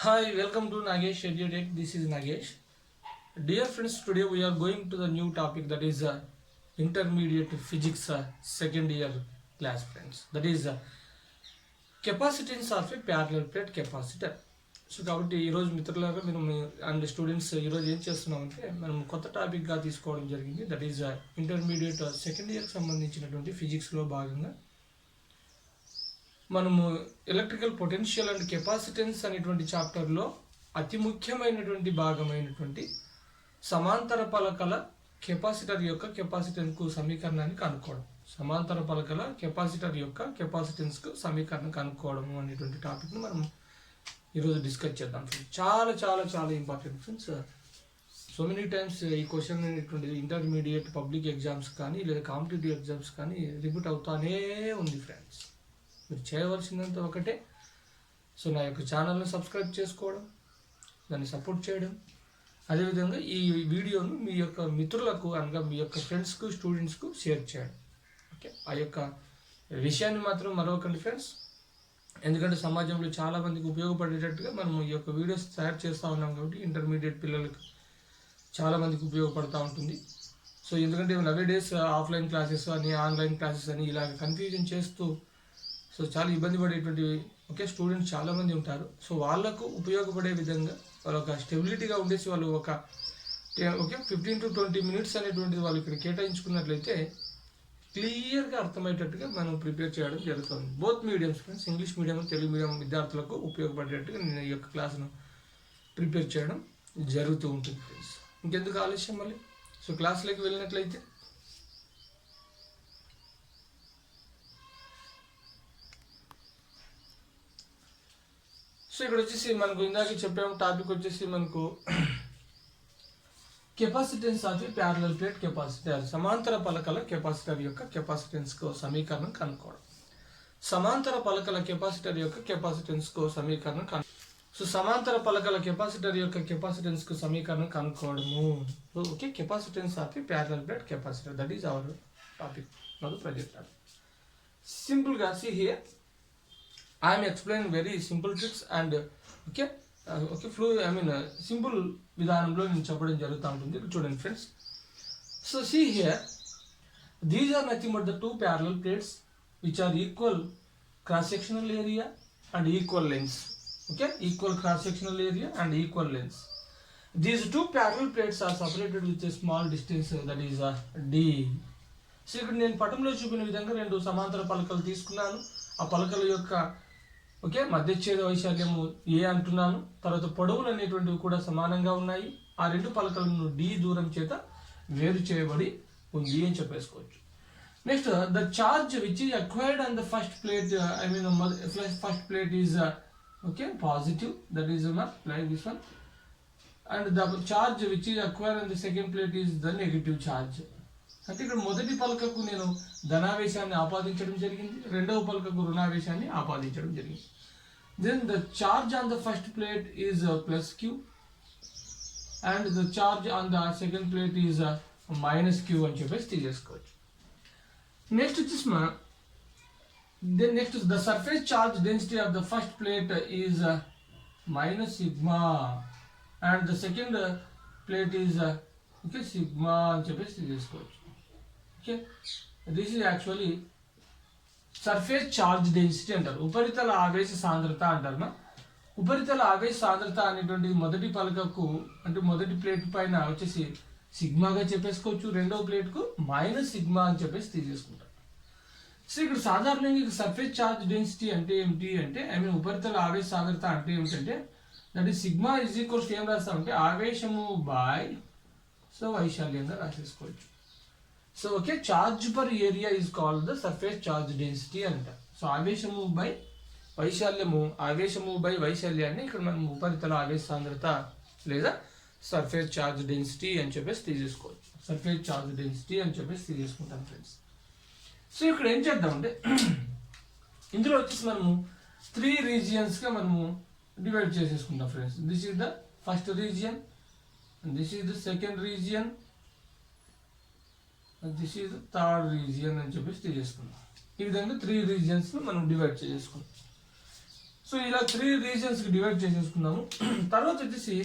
Hi, welcome to Nagesh EduTech. This is Nagesh. Dear friends, today we are going to the new topic, that is intermediate physics second year class, friends. That is capacitance of a parallel plate capacitor. So కాబట్టి ఈరోజు మిత్రులారా మేము and students ఈరోజు ఏం చేస్తున్నామంటే మనం కొత్త టాపిక్గా తీసుకోవడం జరిగింది. దట్ ఈజ్ ఇంటర్మీడియట్ సెకండ్ ఇయర్కి సంబంధించినటువంటి ఫిజిక్స్లో భాగంగా మనము ఎలక్ట్రికల్ పొటెన్షియల్ అండ్ కెపాసిటెన్స్ అనేటువంటి చాప్టర్లో అతి ముఖ్యమైనటువంటి భాగమైనటువంటి సమాంతర పలకల కెపాసిటర్ యొక్క కెపాసిటెన్స్కు సమీకరణాన్ని కనుక్కోవడం, సమాంతర పలకల కెపాసిటర్ యొక్క కెపాసిటెన్స్కు సమీకరణం కనుక్కోవడం అనేటువంటి టాపిక్ని మనం ఈరోజు డిస్కస్ చేద్దాం. చాలా చాలా చాలా important friends. So many times ఈ క్వశ్చన్ అనేటువంటిది ఇంటర్మీడియట్ పబ్లిక్ ఎగ్జామ్స్ కానీ లేదా కాంపిటేటివ్ ఎగ్జామ్స్ కానీ రిపీట్ అవుతానే ఉంది ఫ్రెండ్స్. మీరు చేయవలసిందంత ఒకటే, సో నా యొక్క ఛానల్ని సబ్స్క్రైబ్ చేసుకోవడం, దాన్ని సపోర్ట్ చేయడం, అదేవిధంగా ఈ వీడియోను మీ యొక్క మిత్రులకు అనగా మీ యొక్క ఫ్రెండ్స్కు స్టూడెంట్స్కు షేర్ చేయడం. ఓకే, ఆ యొక్క విషయాన్ని మాత్రం మరొకండి ఫ్రెండ్స్, ఎందుకంటే సమాజంలో చాలామందికి ఉపయోగపడేటట్టుగా మనం ఈ యొక్క వీడియోస్ తయారు చేస్తూ ఉన్నాం కాబట్టి ఇంటర్మీడియట్ పిల్లలకు చాలామందికి ఉపయోగపడుతూ ఉంటుంది. సో ఎందుకంటే నవే డేస్ ఆఫ్లైన్ క్లాసెస్ అని ఆన్లైన్ క్లాసెస్ అని ఇలాగ కన్ఫ్యూజన్ చేస్తూ సో చాలా ఇబ్బంది పడేటువంటి స్టూడెంట్స్ చాలామంది ఉంటారు. సో వాళ్ళకు ఉపయోగపడే విధంగా వాళ్ళు ఒక స్టెబిలిటీగా ఉండేసి వాళ్ళు ఒక 15 to 20 minutes అనేటువంటిది వాళ్ళు ఇక్కడ కేటాయించుకున్నట్లయితే క్లియర్గా అర్థమయ్యేటట్టుగా మనం ప్రిపేర్ చేయడం జరుగుతుంది. Both mediums friends, English medium Telugu medium విద్యార్థులకు ఉపయోగపడేటట్టుగా నేను ఈ యొక్క క్లాస్ను ప్రిపేర్ చేయడం జరుగుతూ ఉంటుంది ఫ్రెండ్స్. ఇంకెందుకు ఆలస్యం, మళ్ళీ సో క్లాస్లోకి వెళ్ళినట్లయితే సో ఇక్కడ వచ్చేసి మనకు ఇందాక చెప్పాము టాపిక్ వచ్చేసి మనకు capacitance of parallel plate capacitor, సమాంతర పలకల కెపాసిటర్ యొక్క కెపాసిటెన్స్కు సమీకరణం కనుక్కోవడం. సమాంతర పలకల కెపాసిటర్ యొక్క కెపాసిటెన్స్కు సమీకరణం సో సమాంతర పలకల కెపాసిటర్ యొక్క కెపాసిటెన్స్కు సమీకరణం కనుక్కోవడము. Okay, capacitance of parallel plate capacitor, that is our topic now present. సింపుల్గా see here I am explaining very simple tricks and simple విధానంలో నేను చెప్పడం జరుగుతూ ఉంటుంది. చూడండి friends, so see here these are nothing but the two parallel plates which are equal cross sectional area and equal lengths. Okay, equal cross sectional area and equal lengths. These two parallel plates are separated with a small distance, that is D. So ఇక్కడ నేను పటంలో చూపిన విధంగా రెండు సమాంతర పలకలు తీసుకున్నాను. ఆ పలకల యొక్క మధ్యఛేద వైశాల్యము A అంటున్నాను. తర్వాత పొడవులు అనేటువంటివి కూడా సమానంగా ఉన్నాయి. ఆ రెండు పలకలను D దూరం చేత వేరు చేయబడి ఉంది అని చెప్పేసుకోవచ్చు. Next, the charge which is acquired on the first plate, first plate is positive, that is like this one, and the charge which is acquired on the second plate is the negative charge. అంటే ఇక్కడ మొదటి పలకకు నేను ధనావేశాన్ని ఆపాదించడం జరిగింది, రెండవ పలకకు రుణావేశాన్ని ఆపాదించడం జరిగింది. Then the charge on the first plate is +Q and the charge on the second plate is -Q అని చెప్పేసి తీసేసుకోవచ్చు. నెక్స్ట్ వచ్చేసి next the surface charge density of the first plate is -σ and the second plate is sigma అని చెప్పేసి తీసేసుకోవచ్చు. Okay, this is actually surface charge density అంటారు, ఉపరితల ఆవేశ సాంద్రత అంటారు. ఉపరితల ఆవేశ సాంద్రత అనేటువంటి మొదటి పలకకు అంటే మొదటి ప్లేట్ పైన వచ్చేసి సిగ్మాగా చెప్పేసుకోవచ్చు, రెండవ ప్లేట్కు -σ అని చెప్పేసి తీసేసుకుంటారు. సో ఇక్కడ సాధారణంగా సర్ఫేస్ చార్జ్ డెన్సిటీ అంటే ఏమిటి అంటే ఉపరితల ఆవేశ సాంద్రత అంటే ఏమిటంటే that is sigma is equals ఏం రాస్తామంటే ఆవేశము బై సో వైశాల్యంగా రాసేసుకోవచ్చు. So okay, charge per area is called the surface charge density అంట. సో ఆవేశము బై వైశాల్యాన్ని ఇక్కడ మనం ఉపరితల ఆవేశ సాంద్రత లేదా సర్ఫేస్ చార్జ్ డెన్సిటీ అని చెప్పేసి తీసేసుకోవచ్చు. సర్ఫేస్ చార్జ్ డెన్సిటీ అని చెప్పేసి తీసేసుకుంటాం ఫ్రెండ్స్. సో ఇక్కడ ఏం చేద్దామంటే ఇందులో వచ్చేసి మనము 3 రీజియన్స్గా మనము డివైడ్ చేసేసుకుంటాం friends. This is the first region, this is the second region, and this is the third region అని చెప్పేసి తీసుకున్నాం. ఈ విధంగా 3 regions మనం డివైడ్ చేసుకున్నాం. సో ఇలా 3 రీజన్స్కి డివైడ్ చేసేసుకున్నాము. తర్వాత వచ్చేసి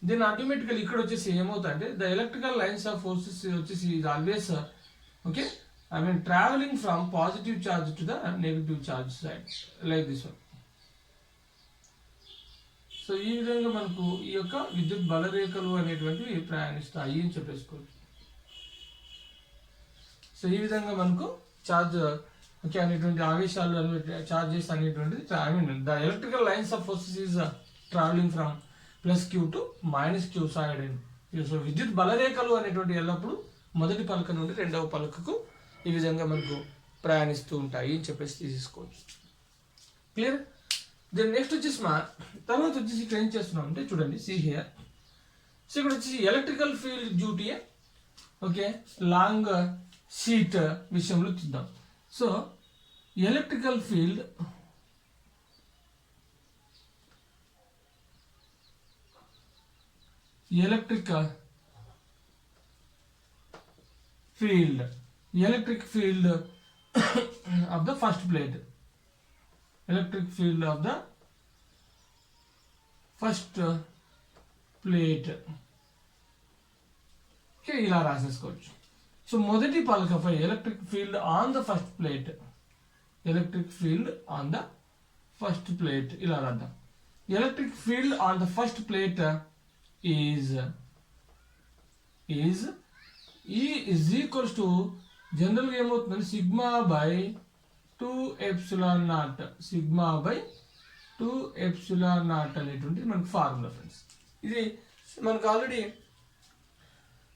దీని ఆటోమేటికల్ ఇక్కడ వచ్చేసి ఏమవుతాయంటే the electrical lines of forces వచ్చేసి ఇది always okay I mean travelling from positive charge to the negative charge side like this one. So ఈ విధంగా మనకు ఈ యొక్క విద్యుత్ బలరేఖలు అనేటువంటివి ప్రయాణిస్తాయి అని చెప్పేసుకోవచ్చు. సో ఈ విధంగా మనకు చార్జ్ ఓకే అనేటువంటి ఆవేశాలు చార్జెస్ అనేటువంటిది I mean the electrical lines of forces is travelling from plus Q to minus Q side and so విద్యుత్ బలరేఖలు అనేటువంటి ఎల్లప్పుడూ మొదటి పలక నుండి రెండవ పలకకు ఈ విధంగా మనకు ప్రయాణిస్తూ ఉంటాయి అని చెప్పేసి తీసుకోవచ్చు. క్లియర్. దెన్ నెక్స్ట్ వచ్చేసి తర్వాత వచ్చేసి ఇక్కడ ఏం చేస్తున్నాం అంటే చూడండి సి హియర్. సో ఇక్కడ వచ్చేసి electrical field duty okay long sheet విషయంలో చూద్దాం. So electrical field electric field of the first plate, electric field of the first plate okay ఇలా రాసేసుకోవచ్చు. సో మొదటి పలకపై electric field on the first plate, electric field on the first plate ఇలా రాద్దాం. Electric field on the first plate is E is equals to జనరల్గా ఏమవుతుందంటే sigma by 2ε0 sigma by 2ε0 అనేటువంటిది మనకు ఫార్ములా ఫ్రెండ్స్. ఇది మనకు ఆల్రెడీ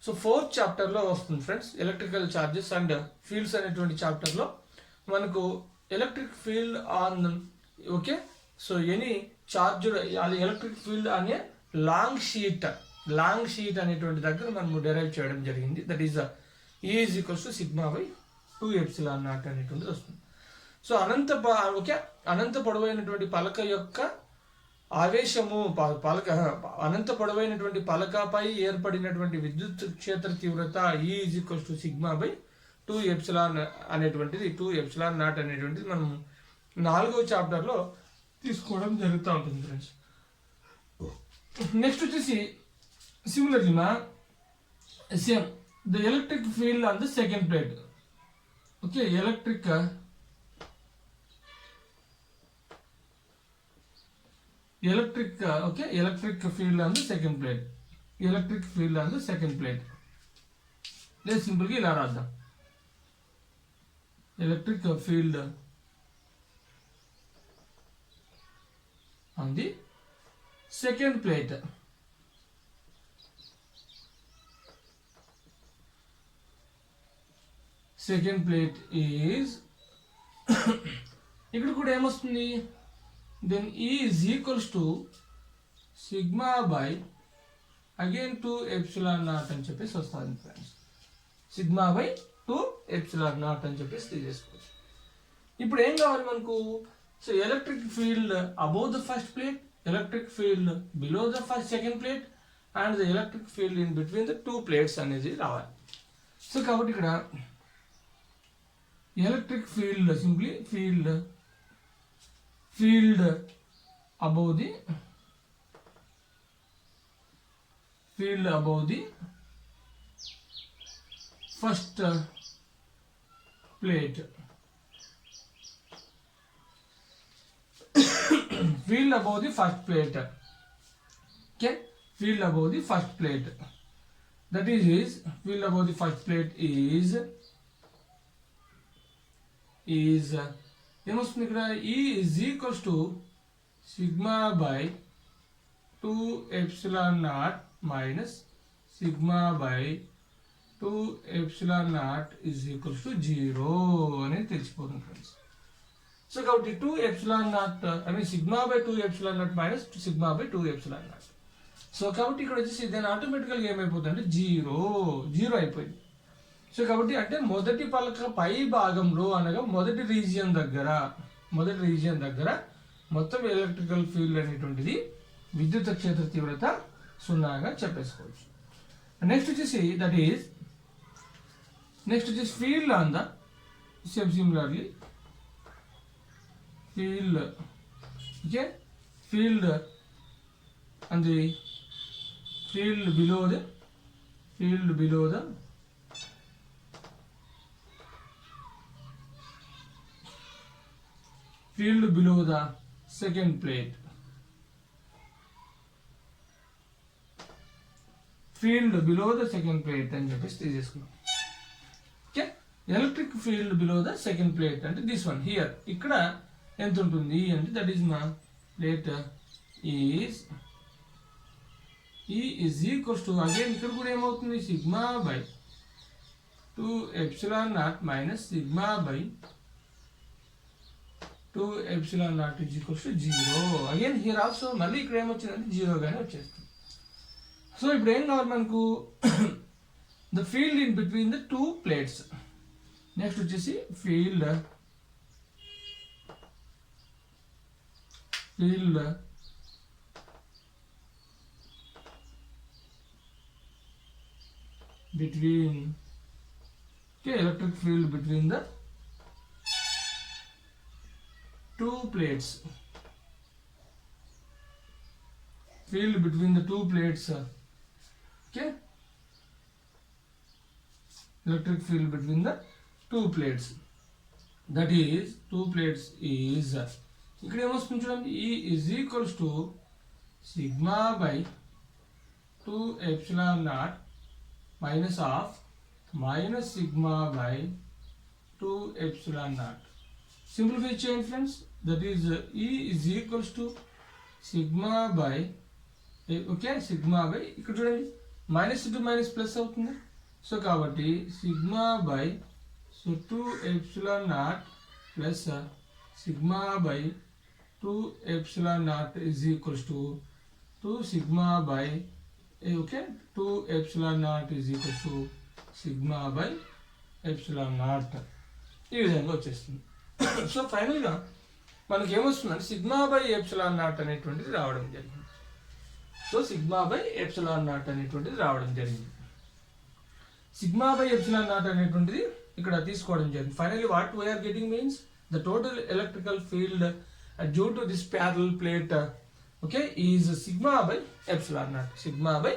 సో 4th చాప్టర్లో వస్తుంది friends. Electrical charges and fields అనేటువంటి చాప్టర్లో మనకు electric field on okay so any charged అది ఎలక్ట్రిక్ ఫీల్డ్ అనే లాంగ్ షీట్ అనేటువంటి దగ్గర మనం డెరైవ్ చేయడం జరిగింది. That is E is equals to sigma by 2ε0 అనేటువంటిది వస్తుంది. సో అనంత పొడవైనటువంటి పలక యొక్క ఆవేశము అనంత పొడవైనటువంటి పలకపై ఏర్పడినటువంటి విద్యుత్ క్షేత్ర తీవ్రత E is equals to sigma by 2ε అనేటువంటిది 2ε0 అనేటువంటిది మనం 4వ చాప్టర్లో తీసుకోవడం జరుగుతూ ఉంటుంది ఫ్రెండ్స్. నెక్స్ట్ వచ్చేసి similarly same the electric field on the second plate okay electric field on the second plate, electric field on the second plate లేదా సింపుల్గా ఇలా రాద్దాం. Electric field on the second plate is ఇక్కడ కూడా ఏమొస్తుంది then E is equals to sigma by again 2ε0 అని చెప్పేసి వస్తుంది ఫ్రెండ్స్. సిగ్మా బై 2ε0 అని చెప్పేసి తీసేసుకోవచ్చు. ఇప్పుడు ఏం కావాలి మనకు so electric field above the first plate, electric field below the second plate and the electric field in between the two plates అనేది రావాలి. సో కాబట్టి ఇక్కడ electric field simply field above the first plate, field above the first plate okay field above the first plate that is field above the first plate is ఏమొస్తుంది ఇక్కడ E is equals to sigma by 2ε0 minus sigma by 2ε0 is equals to 0 అనేది తెలిసిపోతుంది friends. So కాబట్టి 2ε0 I mean sigma by 2ε0 minus sigma by 2ε0. So కాబట్టి ఇక్కడ వచ్చేసి దాని ఆటోమేటికల్గా ఏమైపోతుంది అంటే జీరో అయిపోయింది. సో కాబట్టి అంటే మొదటి పలక పై భాగంలో అనగా మొదటి రీజియన్ దగ్గర మొత్తం ఎలక్ట్రికల్ ఫీల్డ్ అనేటువంటిది విద్యుత్ క్షేత్ర తీవ్రత 0గా చెప్పేసుకోవచ్చు. నెక్స్ట్ వచ్చేసి field on the same similarly field okay field and the field below the field below the field below the second plate. Field below the second plate అని చెప్పేసి తీసేసుకున్నాం. Okay, electric field below the second plate అంటే this one here. ఇక్కడ ఎంత ఉంటుంది అంటే that is మా plate is is equals to again ఇక్కడ కూడా ఏమవుతుంది sigma by 2 epsilon naught minus sigma by 2 epsilon naught is equals to 0. Again here also మళ్ళీ ఇక్కడ ఏమొచ్చిందంటే 0 గానే వచ్చేస్తుంది. సో ఇప్పుడు ఏం కావాలి మనకు the field in between the two plates. Next వచ్చేసి field between electric field between the two plates. Field between the two plates. Okay, electric field between the two plates, that is two plates is ఇక్కడ ఏమొస్తుంది చూడండి E is equals to sigma by 2 epsilon naught minus of minus sigma by 2 epsilon naught. Simplify చేయండి friends, that is E is equals to sigma by okay sigma by ఇక్కడ చూడండి minus to minus plus అవుతుంది. So కాబట్టి sigma by 2 epsilon not plus sigma by 2 epsilon naught is equals to 2 sigma by okay 2 epsilon naught is equals to sigma by epsilon not. ఈ విధంగా వచ్చేస్తుంది. So ఫైనల్గా మనకి ఏమొస్తుందంటే సిగ్మా బై ఎప్సిలాన్ నాట్ అనేటువంటిది రావడం జరిగింది. So sigma by epsilon naught అనేటువంటిది రావడం జరిగింది. సిగ్మా బై ఎప్సిలాన్ నాట్ అనేటువంటిది ఇక్కడ తీసుకోవడం జరిగింది. Finally what we're getting means the total electrical field due to this parallel plate okay is sigma by epsilon naught. Sigma by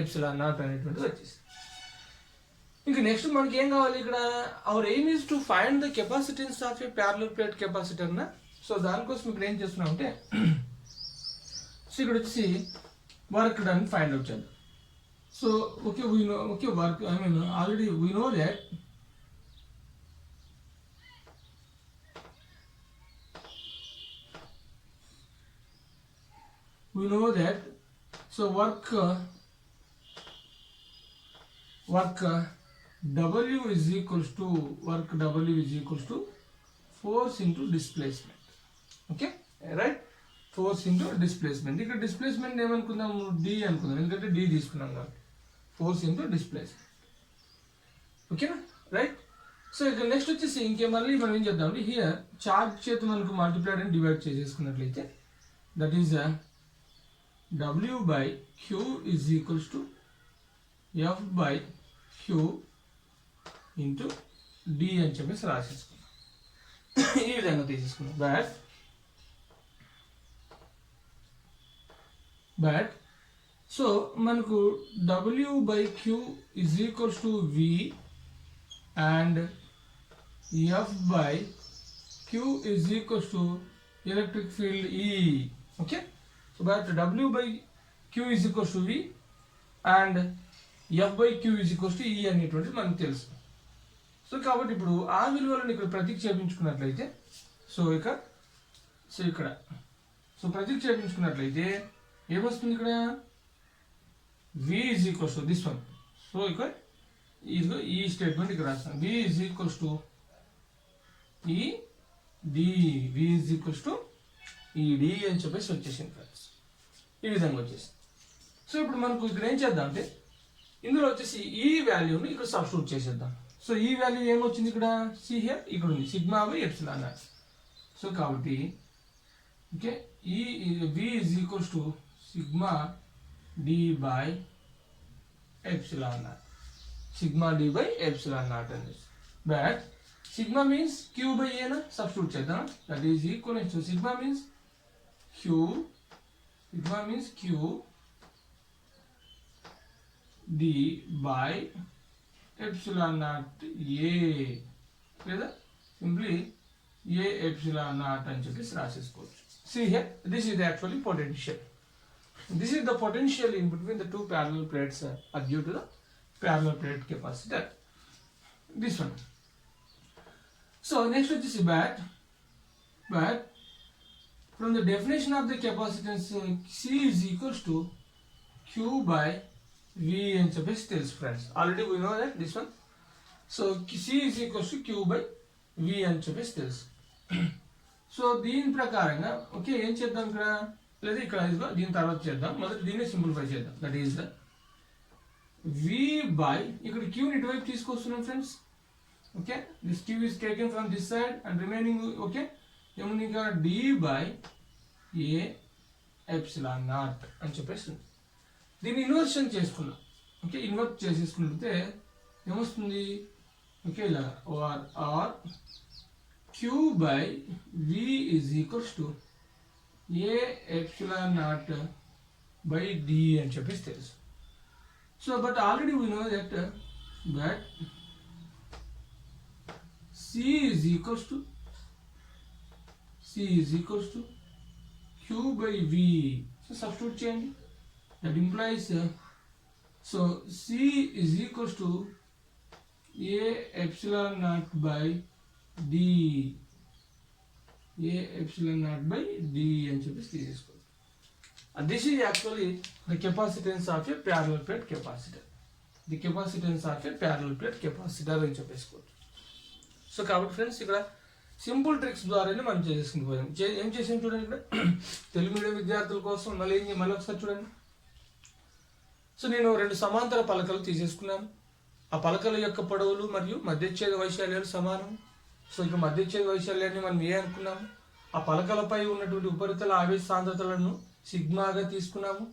epsilon naught అనేటువంటిది వచ్చేసి ఇంకా నెక్స్ట్ మనకి ఏం కావాలి ఇక్కడ our aim is to find the capacitance of a parallel plate capacitor నా. So దానికోసం ఇక్కడ ఏం చేస్తున్నాం అంటే సో ఇక్కడ వచ్చేసి వర్క్ డన్ ఫైండ్ అవుట్ చేద్దాం. So okay we know okay work I mean already we know that so work W is equals to force into displacement. Okay, right? Force into displacement. ఇక్కడ displacement ఏమనుకుందాం D అనుకుందాం, ఎందుకంటే D తీసుకున్నాం కాబట్టి force into displacement. ఓకేనా, right? So ఇక్కడ next వచ్చేసి ఇంకే మళ్ళీ మనం ఏం చేద్దాం అంటే హియర్ చార్జ్ చేత మనకు మల్టిప్లైడ్ అండ్ డివైడ్ చేసేసుకున్నట్లయితే that is W by Q is equals to F by Q into D అని చెప్పేసి రాసేసుకున్నాం. ఈ విధంగా తీసేసుకున్నాం. బట్ సో మనకు W by Q is equals to V and F by Q is equals to electric field E. Okay, so but W by Q is equals to V and F by Q is equals to E అనేటువంటిది మనకు తెలుసు. So కాబట్టి ఇప్పుడు ఆ విలువలను ఇక్కడ ప్రతిక్షేపించుకున్నట్లయితే ఇక్కడ ప్రతిక్షేపించుకున్నట్లయితే ఏమొస్తుంది ఇక్కడ V is equals to this one. So ఇక్కడ ఈ స్టేట్మెంట్ ఇక్కడ రాస్తాను. V is equals to ED. V is equals to ED అని చెప్పేసి వచ్చేసింది ఫ్రెండ్స్. ఈ విధంగా వచ్చేసి సో ఇప్పుడు మనకు ఇక్కడ ఏం చేద్దాం అంటే ఇందులో వచ్చేసి ఈ వాల్యూని ఇక్కడ సబ్స్టిట్యూట్ చేసేద్దాం. సో ఈ వాల్యూ ఏమొచ్చింది ఇక్కడ హియర్ ఇక్కడ ఉంది sigma by epsilon not. So కాబట్టి okay V is equals to sigma D by epsilon naught. Sigma D by epsilon naught and this. But sigma means Q by A na substitute చేద్దాం. That is equivalent to sigma means Q Sigma means Q D by epsilon naught A. లేదా simply ఏ epsilon naught అని చెప్పేసి రాసేసుకోవచ్చు. See here, this is actually potential. This is the potential in between the two parallel plates are due to the parallel plate capacitor. This one. So next వచ్చేసి but from the definition of the capacitance C is equals to Q by V అని చెప్పేసి తెలుసు friends. Already we know that this one. So C is equals to Q by V అని చెప్పేసి తెలుసు. So దీని ప్రకారంగా okay ఏం చేద్దాం ఇక్కడ లేదా ఇక్కడ దీని తర్వాత చేద్దాం. మొదటి దీన్ని సింప్లిఫై చేద్దాం. That is the V by ఇక్కడ Q ని ఇటువైపు తీసుకొస్తున్నాం friends. Okay this Q is taken from this side and remaining okay ఏముంది ఇంకా D by A epsilon naught అని చెప్పేసి దీన్ని ఇన్వర్షన్ చేసుకున్నాం. ఓకే ఇన్వర్ట్ చేసేసుకుంటే ఏమొస్తుంది ఓకే ఇలా are Q by V is equals to A epsilon naught by D అని చెప్పేసి తెలుసు. So but already we know that C is equals to Q by V. So substitute చేయండి. That implies so C is equals to A epsilon naught by D. A epsilon naught by D అని చెప్పేసి తీసేసుకోండి. This is actually the capacitance of a parallel plate capacitor. The capacitance of a parallel plate capacitor అని చెప్పేసుకోవచ్చు. So కాబట్టి friends ఇక్కడ simple tricks ద్వారానే మనం చేసేసుకుని ఏం చేసాం చూడండి. ఇక్కడ తెలుగు మీడియం విద్యార్థుల కోసం మళ్ళీ ఒకసారి చూడండి. సో నేను 2 సమాంతర పలకలు తీసేసుకున్నాను. ఆ పలకల యొక్క పొడవులు మరియు మధ్యఛేద వైశాల్యాలు సమానం. సో ఇక మధ్యఛేద వైశాల్యాన్ని మనం ఏ అనుకున్నాము. ఆ పలకలపై ఉన్నటువంటి ఉపరితల ఆవేశ సాంద్రతలను సిగ్మాగా తీసుకున్నాము.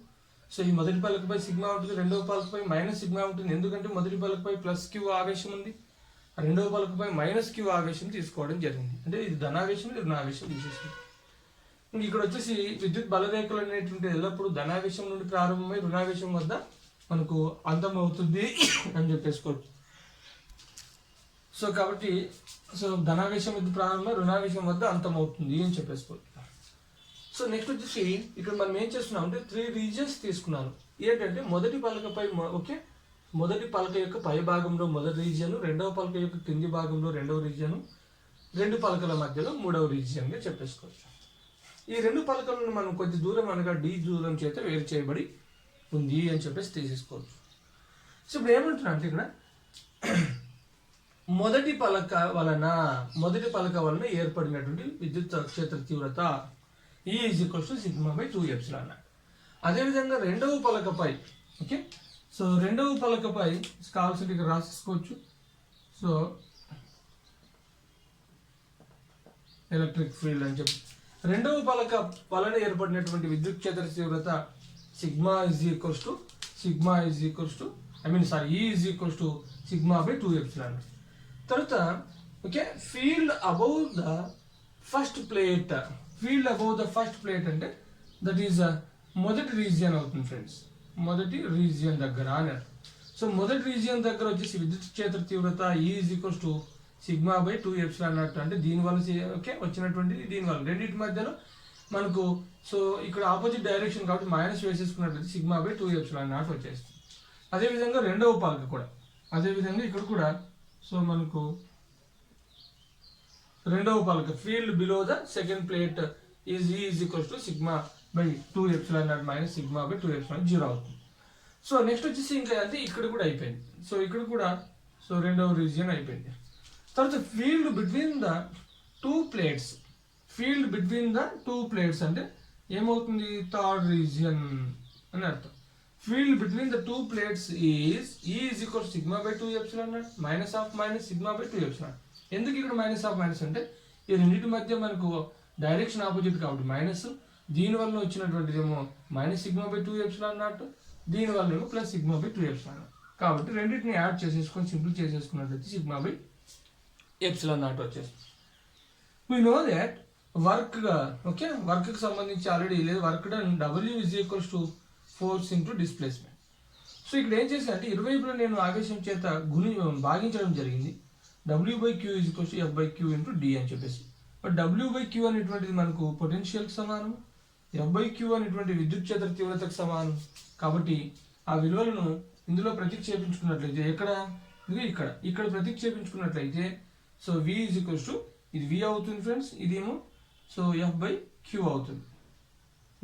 సో ఈ మొదటి పలకపై సిగ్మా ఉంటుంది, రెండవ పలకపై మైనస్ సిగ్మా ఉంటుంది. ఎందుకంటే మొదటి పలకపై ప్లస్ క్యూ ఆవేశం ఉంది, రెండవ పలకపై మైనస్ క్యూ ఆవేశం తీసుకోవడం జరిగింది. అంటే ఇది ధనావేశం, ఇది రుణావేశం తీసేసింది. ఇక్కడ వచ్చేసి విద్యుత్ బలరేఖలు అనేటువంటి ఎల్లప్పుడూ ధనావేశం నుండి ప్రారంభమై రుణావేశం వద్ద మనకు అంతం అవుతుంది అని చెప్పేసుకోవచ్చు. సో కాబట్టి సో ధనావేశం వద్ద ప్రారంభమై రుణావేశం వద్ద అంతం అవుతుంది అని చెప్పేసుకోవచ్చు. సో నెక్స్ట్ వచ్చేసి ఇక్కడ మనం ఏం చేస్తున్నాం అంటే 3 రీజియన్స్ తీసుకున్నాను. ఏంటంటే మొదటి పలకపై ఓకే మొదటి పలక యొక్క పై భాగంలో మొదటి రీజియన్, రెండవ పలక యొక్క కింది భాగంలో రెండవ రీజియన్, 2 పలకల మధ్యలో మూడవ రీజియన్గా చెప్పేసుకోవచ్చు. ఈ 2 పలకలను మనం కొద్ది దూరం అనగా D దూరం చేత వేరు చేయబడి ఉంది అని చెప్పేసి తీసేసుకోవచ్చు. సో ఇప్పుడు ఏమంటున్నా అంటే ఇక్కడ మొదటి పలక వలన ఏర్పడినటువంటి విద్యుత్ క్షేత్ర తీవ్రత E is equals to sigma by 2 epsilon naught. అదేవిధంగా రెండవ పలకపై ఓకే సో రెండవ పలకపై కావాల్సిన ఇక్కడ రాసేసుకోవచ్చు. సో ఎలక్ట్రిక్ ఫీల్డ్ అని చెప్పి రెండవ పలక వలన ఏర్పడినటువంటి విద్యుత్ క్షేత్ర తీవ్రత sigma is equals to E is equals to sigma by 2 epsilon. తర్వాత okay field above the first plate అంటే దట్ ఈస్ మొదటి రీజియన్ అవుతుంది ఫ్రెండ్స్. మొదటి రీజియన్ దగ్గర అన్నారు. సో మొదటి రీజియన్ దగ్గర వచ్చేసి విద్యుత్ క్షేత్ర తీవ్రత E is equals to sigma by 2 epsilon naught. అంటే దీనివల్ల ఓకే వచ్చినటువంటిది దీనివల్ల రెండింటి మధ్యలో మనకు సో ఇక్కడ ఆపోజిట్ డైరెక్షన్ కాబట్టి మైనస్ వేసేసుకున్నట్లయితే సిగ్మా బై 2 epsilon naught వచ్చేస్తుంది. అదేవిధంగా రెండవ పలక కూడా అదేవిధంగా ఇక్కడ కూడా సో మనకు రెండవ పలక field below the second plate is E is equals to sigma by 2 epsilon naught minus sigma by 2 epsilon 0 అవుతుంది. సో నెక్స్ట్ వచ్చేసి ఇంకా అంటే ఇక్కడ కూడా అయిపోయింది. సో ఇక్కడ కూడా సో రెండవ రీజియన్ అయిపోయింది. తర్వాత field between the two plates అంటే ఏమవుతుంది థర్డ్ రీజియన్ అని అర్థం. Field between the two plates is E is equals to sigma by 2 epsilon naught minus sigma by 2 epsilon. ఎందుకు ఇక్కడ మైనస్ అంటే ఈ రెండింటి మధ్య మనకు డైరెక్షన్ ఆపోజిట్ కాబట్టి మైనస్, దీనివల్ల వచ్చినటువంటిది ఏమో minus sigma by 2 epsilon naught, దీనివల్ల ఏమో plus sigma by 2 epsilon naught. కాబట్టి రెండింటిని యాడ్ చేసేసుకొని సింపుల్ చేసేసుకున్నట్లయితే సిగ్మా బై epsilon naught వచ్చేస్తుంది. We know that వర్క్గా, ఓకే, వర్క్కి సంబంధించి ఆల్రెడీ లేదు, work done W is equals to force into displacement. So ఇక్కడ ఏం చేశానంటే ఇరువైపులా నేను ఆవేశం చేత భాగించడం జరిగింది. W/Q is equals to F/Q into D అని చెప్పేసి. బట్ W/Q అనేటువంటిది మనకు పొటెన్షియల్కి సమానం, F/Q అనేటువంటి విద్యుత్ క్షేత్ర తీవ్రతకు సమానం. కాబట్టి ఆ విలువలను ఇందులో ప్రతిక్షేపించుకున్నట్లయితే ఇక్కడ ప్రతిక్షేపించుకున్నట్లయితే so V is equals to ఇది V అవుతుంది ఫ్రెండ్స్, ఇదేమో సో F/Q అవుతుంది,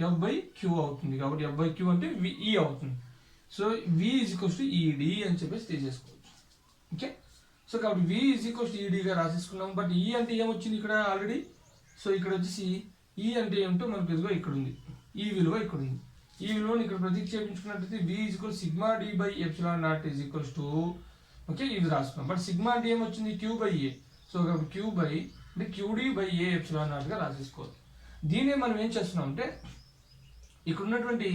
F/Q అవుతుంది. కాబట్టి F/Q అంటే E అవుతుంది. So V is equals to ED అని చెప్పేసి తీసేసుకోవచ్చు. ఓకే, సో కాబట్టి V ఈజ్ ఈక్వల్స్ టు EDగా రాసేసుకున్నాం. బట్ E అంటే ఏమొచ్చింది ఇక్కడ ఆల్రెడీ, సో ఇక్కడ వచ్చేసి E అంటే ఏమిటో మనకు ఇదిగో ఇక్కడ ఉంది, ఈ విలువ ఇక్కడ ఉంది. ఈ విలువను ఇక్కడ ప్రతిక్షేపించుకున్నట్లయితే V is equal sigma D/ε0 is equals to, okay, ఇది రాసుకున్నాం. బట్ సిగ్మా అంటే ఏమొచ్చింది Q/A. సో కాబట్టి QD/A/ε0గా రాసేసుకోవాలి. దీనే మనం ఏం చేస్తున్నాం అంటే ఇక్కడ ఉన్నటువంటి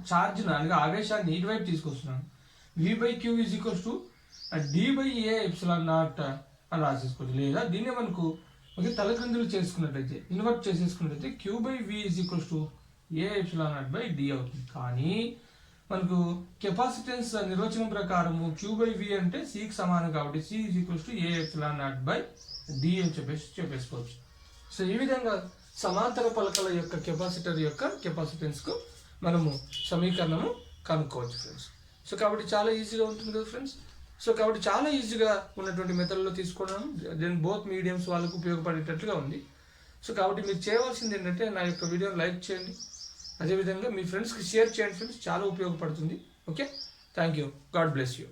ఛార్జ్ను అనగా ఆవేశాన్ని ఇటువైపు తీసుకొస్తున్నాం. V/Q is equals to D/A/ε0 అని రాసేసుకోవచ్చు. లేదా దీన్నే మనకు ఓకే తలక్రిందులు చేసుకున్నట్లయితే, ఇన్వర్ట్ చేసేసుకున్నట్లయితే Q/V is equals to A/ε0/D అవుతుంది. కానీ మనకు కెపాసిటెన్స్ నిర్వచనం ప్రకారము Q/V అంటే Cకి సమానం కాబట్టి C is equals to A/ε0/D అని చెప్పేసుకోవచ్చు. సో ఈ విధంగా సమాంతర పలకల యొక్క కెపాసిటర్ యొక్క కెపాసిటెన్స్కు మనము సమీకరణము కనుక్కోవచ్చు ఫ్రెండ్స్. సో కాబట్టి చాలా ఈజీగా ఉంటుంది కదా ఫ్రెండ్స్. సో కాబట్టి చాలా ఈజీగా ఉన్నటువంటి మెథడ్లో తీసుకున్నాను. దెన్ బోత్ మీడియంస్ వాళ్ళకు ఉపయోగపడేటట్లుగా ఉంది. సో కాబట్టి మీరు చేయవలసింది ఏంటంటే నా యొక్క వీడియోని లైక్ చేయండి, అదేవిధంగా మీ ఫ్రెండ్స్కి షేర్ చేయండి ఫ్రెండ్స్, చాలా ఉపయోగపడుతుంది. Okay, thank you, God bless you.